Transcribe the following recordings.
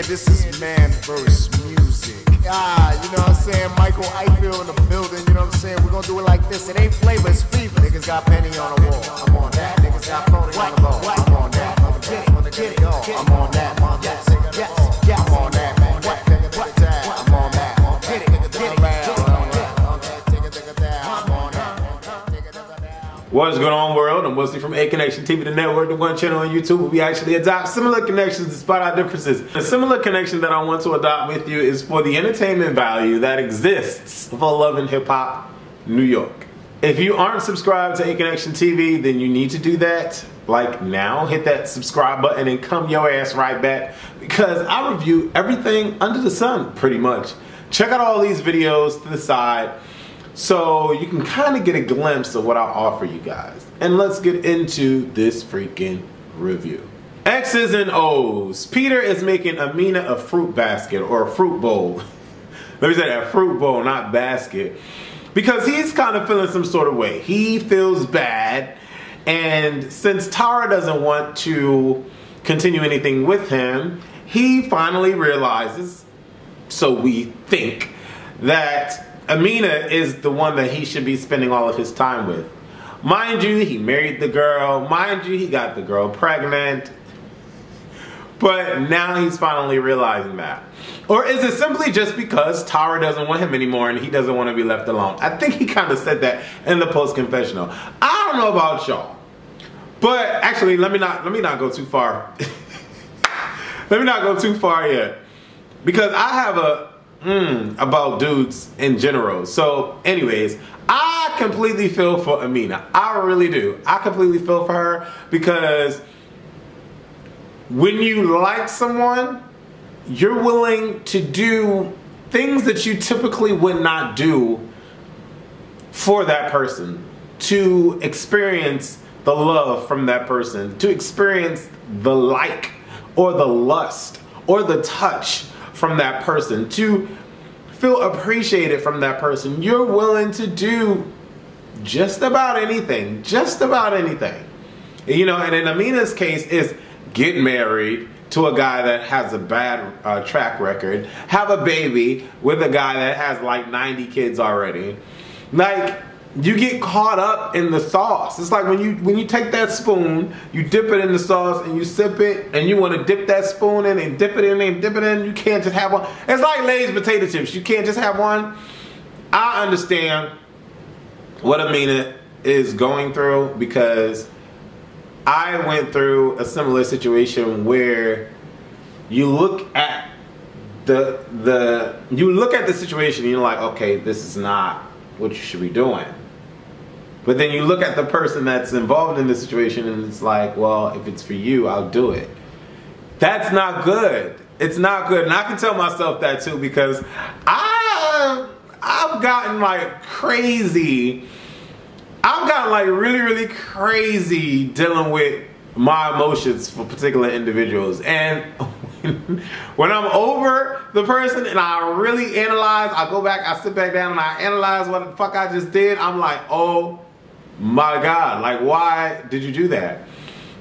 Yeah, this is man versus music. Ah, you know what I'm saying? Michael Eichel in the building, you know what I'm saying? We're gonna do it like this. It ain't flavor, it's fever. Niggas got penny on the wall. I'm on that. Niggas got phony on the ball. I'm on that. I'm on that. I'm on that. Yes, yes, yes. I'm on that, man. What? I'm on that. Get it, get it. What is going on, world? I'm Wesley from A Connection TV, the network, the one channel on YouTube where we actually adopt similar connections despite our differences. A similar connection that I want to adopt with you is for the entertainment value that exists for Love and Hip Hop New York. If you aren't subscribed to A Connection TV, then you need to do that. Like now, hit that subscribe button and come your ass right back, because I review everything under the sun pretty much. Check out all these videos to the side so you can kind of get a glimpse of what I offer you guys. And let's get into this freaking review. Exes and Ohs. Peter is making Amina a fruit basket or a fruit bowl. Let me say that, fruit bowl, not basket. Because he's kind of feeling some sort of way. He feels bad. And since Tara doesn't want to continue anything with him, he finally realizes, so we think, that Amina is the one that he should be spending all of his time with. Mind you, he married the girl. Mind you, he got the girl pregnant. But now he's finally realizing that. Or is it simply just because Tara doesn't want him anymore and he doesn't want to be left alone? I think he kind of said that in the post-confessional. I don't know about y'all. But actually, let me not go too far. Let me not go too far yet. Because I have a about dudes in general. So anyways, I completely feel for Amina. I really do. I completely feel for her, because when you like someone, you're willing to do things that you typically would not do for that person, to experience the love from that person, to experience the like or the lust or the touch from that person, to feel appreciated from that person. You're willing to do just about anything, You know, and in Amina's case is get married to a guy that has a bad track record, have a baby with a guy that has like 90 kids already. Like, you get caught up in the sauce. It's like when you take that spoon, you dip it in the sauce and you sip it, and you want to dip that spoon in and dip it in and dip it in. You can't just have one. It's like Lay's potato chips. You can't just have one. I understand what Amina is going through, because I went through a similar situation where you look at the situation and you're like, okay, this is not what you should be doing. But then you look at the person that's involved in the situation and it's like, well, if it's for you, I'll do it. That's not good. It's not good. And I can tell myself that too, because I've gotten like crazy. I've gotten like really crazy dealing with my emotions for particular individuals. And when I'm over the person and I really analyze, I go back, I sit back down and I analyze what the fuck I just did, I'm like, oh my God, like, why did you do that?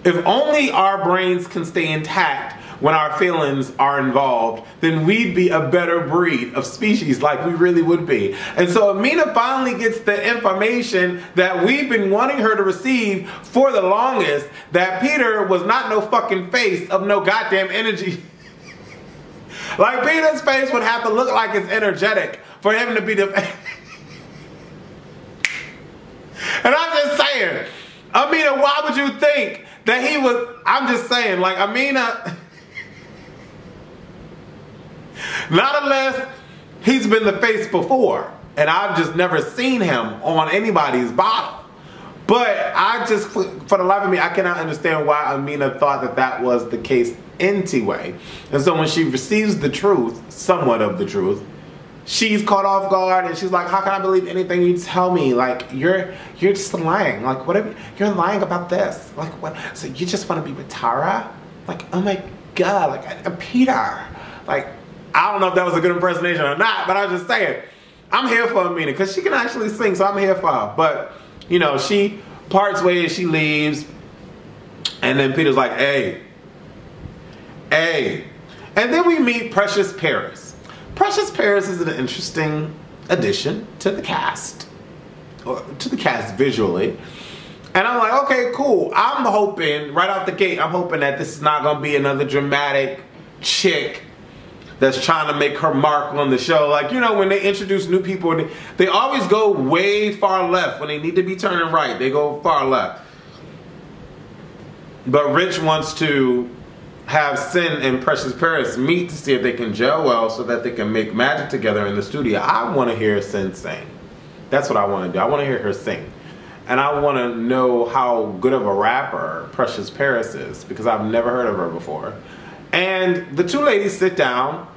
If only our brains can stay intact when our feelings are involved, then we'd be a better breed of species, like we really would be. And so Amina finally gets the information that we've been wanting her to receive for the longest, that Peter was not no fucking face of no goddamn energy. Like, Peter's face would have to look like it's energetic for him to be the... And I'm just saying, Amina, why would you think that he was... I'm just saying, like, Amina... Not unless he's been the face before, and I've just never seen him on anybody's bottle. But I just, for the life of me, I cannot understand why Amina thought that that was the case anyway. And so when she receives the truth, somewhat of the truth, she's caught off guard and she's like, how can I believe anything you tell me? Like, you're just lying. Like, whatever, you're lying about this. Like, what? So you just want to be with Tara? Like, oh my God, like, Peter. Like, I don't know if that was a good impersonation or not, but I'm just saying, I'm here for Amina because she can actually sing, so I'm here for her. But, you know, she parts ways, she leaves, and then Peter's like, hey. And And then we meet Precious Paris. Precious Paris is an interesting addition to the cast, or to the cast visually. And I'm like, okay, cool. I'm hoping, right out the gate, I'm hoping that this is not going to be another dramatic chick that's trying to make her mark on the show. Like, you know, when they introduce new people, they always go way far left. When they need to be turning right, they go far left. But Rich wants to have Sin and Precious Paris meet to see if they can gel well so that they can make magic together in the studio. I want to hear Sin sing. That's what I want to do. I want to hear her sing. And I want to know how good of a rapper Precious Paris is, because I've never heard of her before. And the two ladies sit down.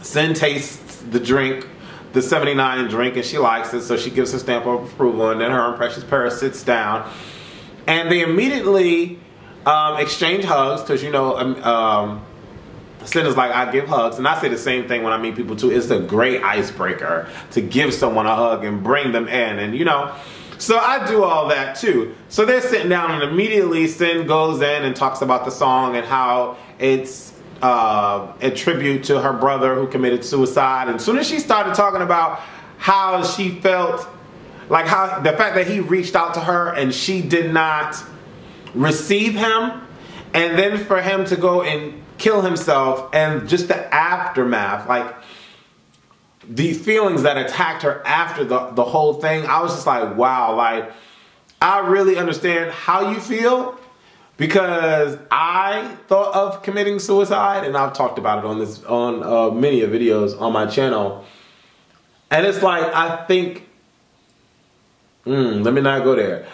Sin tastes the drink, the 79 drink, and she likes it, so she gives her stamp of approval. And then her and Precious Paris sits down. And they immediately exchange hugs, because, you know, Sin is like, I give hugs. And I say the same thing when I meet people too. It's a great icebreaker to give someone a hug and bring them in. And, you know, so I do all that too. So they're sitting down, and immediately Sin goes in and talks about the song and how it's a tribute to her brother who committed suicide. And as soon as she started talking about how she felt, like how the fact that he reached out to her and she did not receive him, and then for him to go and kill himself, and just the aftermath, like the feelings that attacked her after the whole thing, I was just like, wow, like I really understand how you feel, because I thought of committing suicide, and I've talked about it on many videos on my channel. And it's like, I think, let me not go there.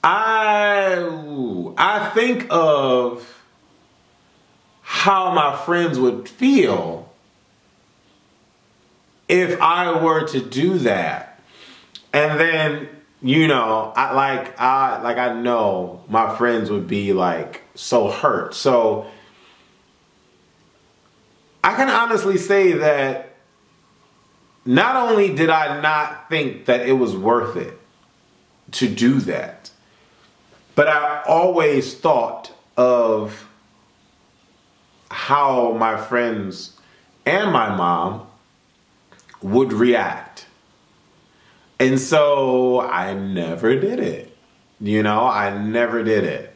I think of how my friends would feel if I were to do that. And then, you know, I know my friends would be like so hurt. So I can honestly say that not only did I not think that it was worth it to do that, but I always thought of how my friends and my mom would react. And so I never did it. You know, I never did it.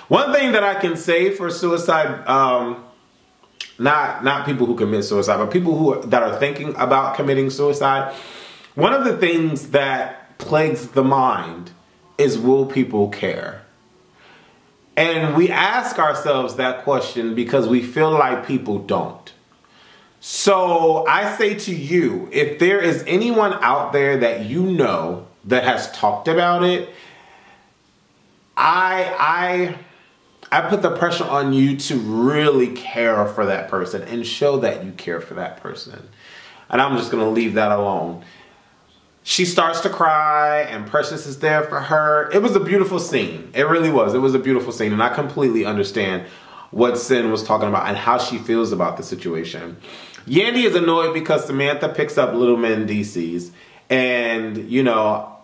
One thing that I can say for suicide, not people who commit suicide, but people that are thinking about committing suicide, one of the things that plagues the mind is, will people care? And we ask ourselves that question because we feel like people don't. So I say to you, if there is anyone out there that you know that has talked about it, I put the pressure on you to really care for that person and show that you care for that person. And I'm just going to leave that alone. She starts to cry, and Precious is there for her. It was a beautiful scene. It really was. It was a beautiful scene. And I completely understand what Sin was talking about and how she feels about the situation. Yandy is annoyed because Samantha picks up little Mendices. And, you know,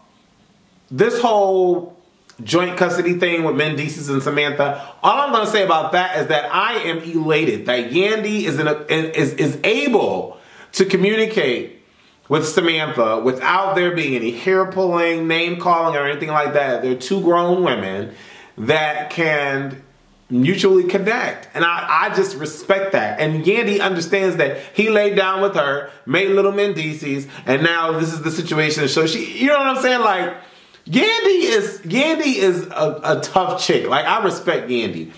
this whole joint custody thing with Mendices and Samantha, all I'm going to say about that is that I am elated that Yandy is able to communicate with Samantha without there being any hair pulling, name calling, or anything like that. They're two grown women that can mutually connect. And I just respect that. And Yandy understands that he laid down with her, made little Mendices, and now this is the situation. So she, you know what I'm saying? Like, Yandy is a tough chick. Like, I respect Yandy.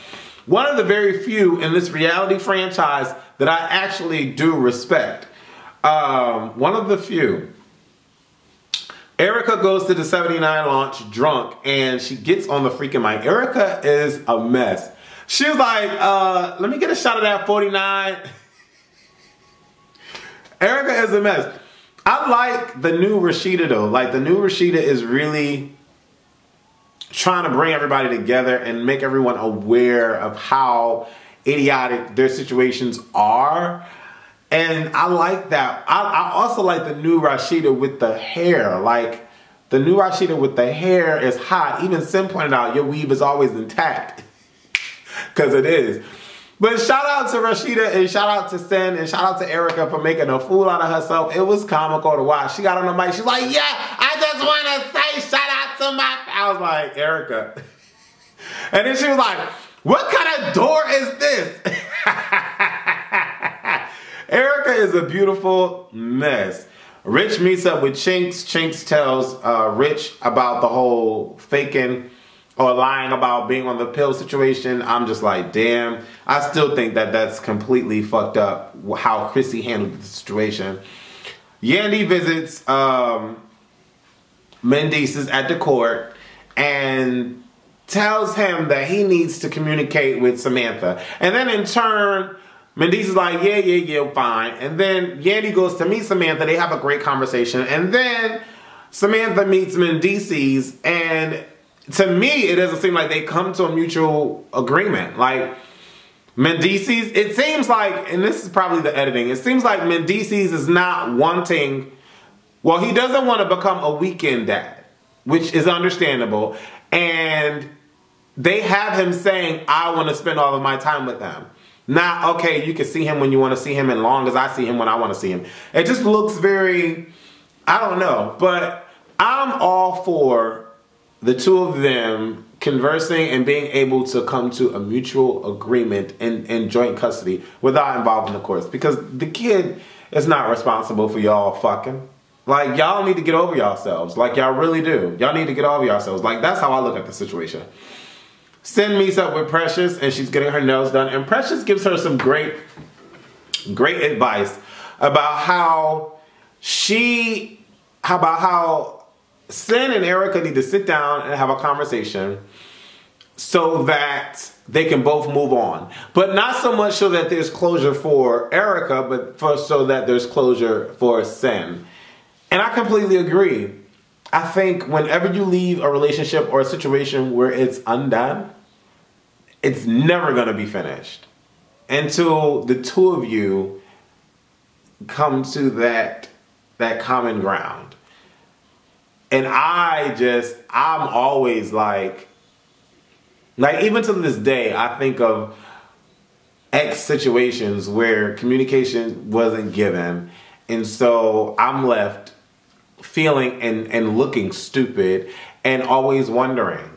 One of the very few in this reality franchise that I actually do respect. One of the few. Erica goes to the 79 launch drunk, and she gets on the freaking mic. Erica is a mess. She was like, let me get a shot of that 49. Erica is a mess. I like the new Rashida though. Like, the new Rashida is really trying to bring everybody together and make everyone aware of how idiotic their situations are. And I like that. I also like the new Rashida with the hair. Like, the new Rashida with the hair is hot. Even Sim pointed out, your weave is always intact. Because it is. But shout out to Rashida and shout out to Sin and shout out to Erica for making a fool out of herself. It was comical to watch. She got on the mic. She's like, yeah, I just want to say shout out to my... I was like, Erica. And then she was like, what kind of door is this? Erica is a beautiful mess. Rich meets up with Chinks. Chinks tells Rich about the whole faking or lying about being on the pill situation. I'm just like, damn. I still think that that's completely fucked up how Chrissy handled the situation. Yandy visits Mendices at the court and tells him that he needs to communicate with Samantha. And then in turn, Mendices is like, yeah, fine. And then Yandy goes to meet Samantha. They have a great conversation. And then Samantha meets Mendices, and to me, it doesn't seem like they come to a mutual agreement. Like, Mendices, it seems like, and this is probably the editing, it seems like Mendices is not wanting, well, he doesn't want to become a weekend dad, which is understandable. And they have him saying, I want to spend all of my time with them. Not, okay, you can see him when you want to see him, as long as I see him when I want to see him. It just looks very, I don't know. But I'm all for the two of them conversing and being able to come to a mutual agreement in joint custody without involving the courts. Because the kid is not responsible for y'all fucking. Like, y'all need to get over yourselves. Like, y'all really do. Y'all need to get over yourselves. Like, that's how I look at the situation. Sin meets up with Precious and she's getting her nails done. And Precious gives her some great advice about how Sin and Erica need to sit down and have a conversation so that they can both move on. But not so much so that there's closure for Erica, but so that there's closure for Sin. And I completely agree. I think whenever you leave a relationship or a situation where it's undone, it's never going to be finished until the two of you come to that common ground. And I'm always like even to this day, I think of ex situations where communication wasn't given. And so I'm left feeling and looking stupid and always wondering.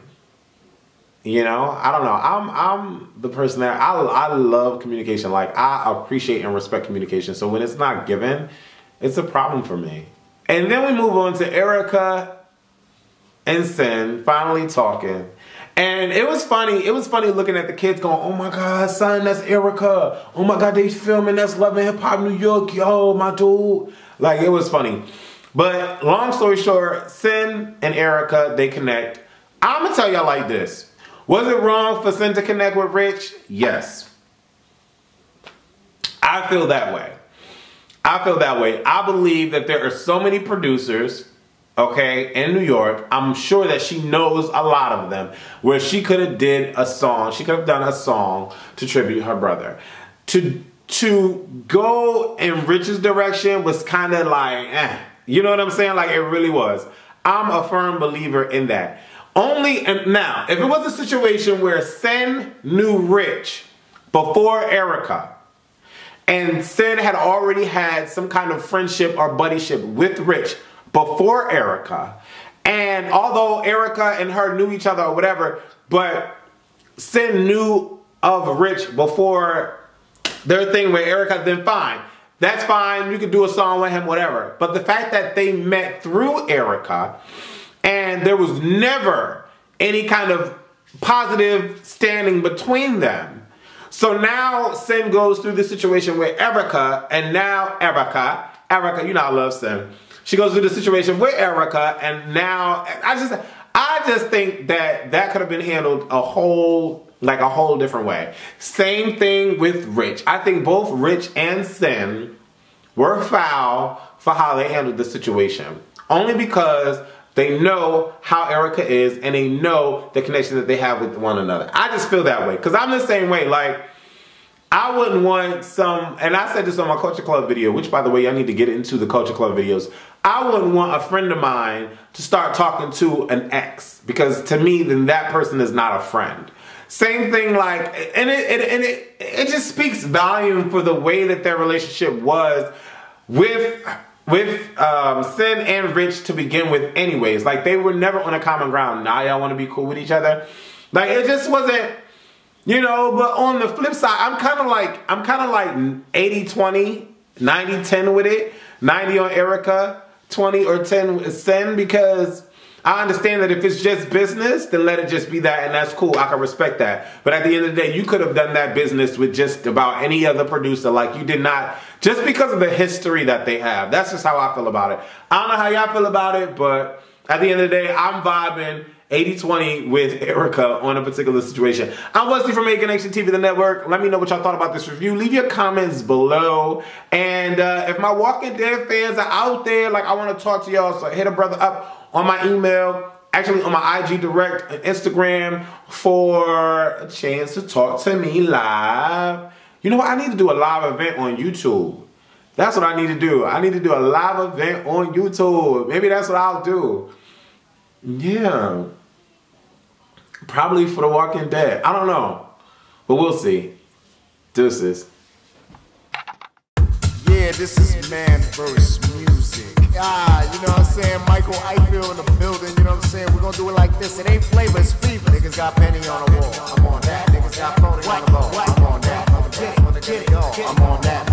You know, I don't know. I'm the person that I love communication. Like, I appreciate and respect communication. So when it's not given, it's a problem for me. And then we move on to Erica and Sin finally talking. And it was funny. It was funny looking at the kids going, oh my God, son, that's Erica. Oh my God, they filming That's Love and Hip Hop New York. Yo, my dude. Like, it was funny. But long story short, Sin and Erica, they connect. I'm going to tell y'all like this. Was it wrong for Sin to connect with Rich? Yes. I feel that way. I believe that there are so many producers, okay, in New York. I'm sure that she knows a lot of them, where she could have did a song. She could have done a song to tribute her brother. To go in Rich's direction was kind of like, you know what I'm saying? Like, it really was. I'm a firm believer in that. Now, if it was a situation where Sin knew Rich before Erica, and Sin had already had some kind of friendship or buddyship with Rich before Erica, and although Erica and her knew each other or whatever, but Sin knew of Rich before their thing with Erica, then fine. That's fine. You could do a song with him, whatever. But the fact that they met through Erica, and there was never any kind of positive standing between them. So now Sin goes through this situation with Erica, and now Erica, you know I love Sin. She goes through the situation with Erica, and now I just think that could have been handled a whole different way. Same thing with Rich. I think both Rich and Sin were foul for how they handled the situation. Only because they know how Erica is, and they know the connection that they have with one another. I just feel that way. Because I'm the same way. Like, I wouldn't want and I said this on my Culture Club video, which, by the way, I need to get into the Culture Club videos. I wouldn't want a friend of mine to start talking to an ex. Because to me, then that person is not a friend. Same thing, like, and it just speaks volume for the way that their relationship was with Sin and Rich to begin with anyways. Like, they were never on a common ground. Now y'all want to be cool with each other. Like, it just wasn't, you know. But on the flip side, I'm kind of like 80-20, 90-10 with it. 90 on Erica, 20 or 10 with Sin, because I understand that if it's just business, then let it just be that, and that's cool. I can respect that. But at the end of the day, you could have done that business with just about any other producer. Like, you did not, just because of the history that they have. That's just how I feel about it. I don't know how y'all feel about it, but at the end of the day, I'm vibing 80-20 with Erica on a particular situation. I'm Wesley from A Connection TV, the network. Let me know what y'all thought about this review. Leave your comments below. And if my Walking Dead fans are out there, like, I want to talk to y'all, so hit a brother up on my email, actually on my IG direct and Instagram, for a chance to talk to me live. You know what? I need to do a live event on YouTube. That's what I need to do. I need to do a live event on YouTube. Maybe that's what I'll do. Yeah. Probably for The Walking Dead. I don't know. But we'll see. Deuces. Yeah, this is Man vs. Music. You know what I'm saying? Michael Eichel in the building, you know what I'm saying? We're gonna do it like this. It ain't flavor, it's fever. Niggas got penny on the wall. I'm on that. Niggas got phony on the ball. I'm on that. I'm on that. I'm on that.